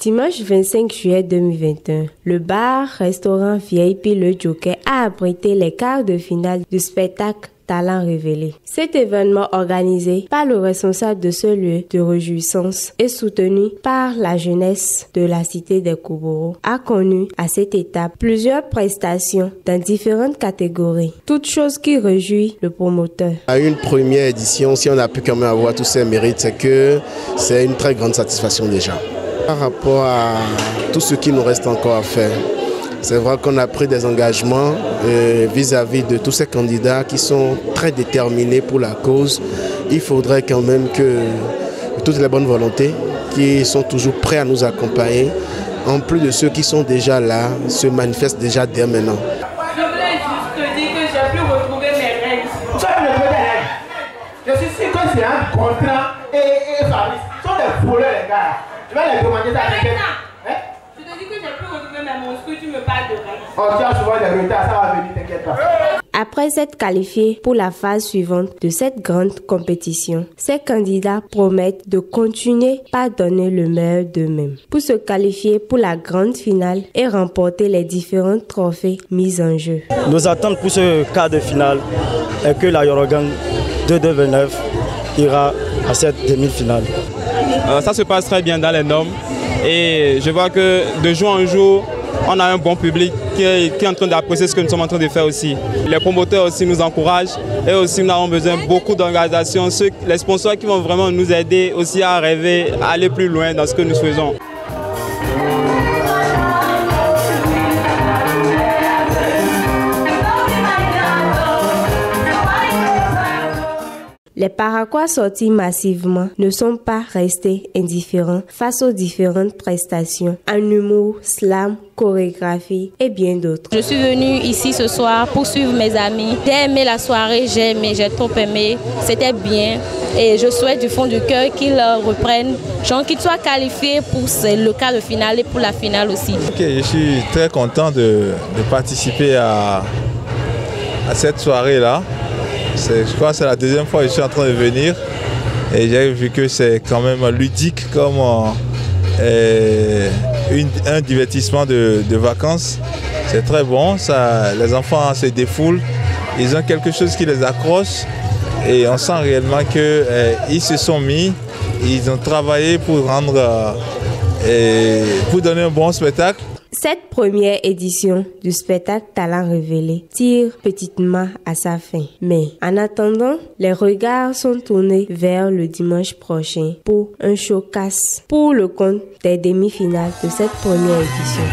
Dimanche 25 juillet 2021, le bar-restaurant VIP Le Joker a abrité les quarts de finale du spectacle Talent révélé. Cet événement organisé par le responsable de ce lieu de réjouissance et soutenu par la jeunesse de la cité des Koubourou a connu à cette étape plusieurs prestations dans différentes catégories, toute chose qui réjouit le promoteur. À une première édition, si on a pu quand même avoir tous ces mérites, c'est que c'est une très grande satisfaction déjà. Par rapport à tout ce qui nous reste encore à faire, c'est vrai qu'on a pris des engagements vis-à-vis de tous ces candidats qui sont très déterminés pour la cause. Il faudrait quand même que toutes les bonnes volontés qui sont toujours prêts à nous accompagner, en plus de ceux qui sont déjà là, se manifestent déjà dès maintenant. Je voulais juste te dire que j'ai pu retrouver mes règles. Tu as pu retrouver tes règles? Je suis sûr que c'est un contrat et Fabrice. Ce sont des voleurs, les gars. Je vais les demander ça à quelqu'un. Je te dis que j'ai pu retrouver mes monstres, tu me parles de règles. Oh, tu as souvent des retards, ça va venir, t'inquiète pas. Après s'être qualifiés pour la phase suivante de cette grande compétition, ces candidats promettent de continuer par donner le meilleur d'eux-mêmes pour se qualifier pour la grande finale et remporter les différents trophées mis en jeu. Nos attentes pour ce quart de finale est que la Yorogan de 2029 ira à cette demi-finale. Ça se passe très bien dans les normes et je vois que de jour en jour, on a un bon public qui est en train d'apprécier ce que nous sommes en train de faire aussi. Les promoteurs aussi nous encouragent et aussi nous avons besoin de beaucoup d'organisations, les sponsors qui vont vraiment nous aider aussi à rêver, à aller plus loin dans ce que nous faisons. Les Paraquois sortis massivement ne sont pas restés indifférents face aux différentes prestations en humour, slam, chorégraphie et bien d'autres. Je suis venue ici ce soir pour suivre mes amis. J'ai aimé la soirée, j'ai trop aimé, c'était bien et je souhaite du fond du cœur qu'ils reprennent, qu'ils soient qualifiés pour le quart de finale et pour la finale aussi. Je suis très content de participer à cette soirée-là. Je crois que c'est la deuxième fois que je suis en train de venir et j'ai vu que c'est quand même ludique comme un divertissement de vacances. C'est très bon, les enfants se défoulent, ils ont quelque chose qui les accroche et on sent réellement qu'ils se sont mis, ils ont travaillé pour donner un bon spectacle. Cette première édition du spectacle Talent révélé tire petitement à sa fin. Mais en attendant, les regards sont tournés vers le dimanche prochain pour un showcase pour le compte des demi-finales de cette première édition.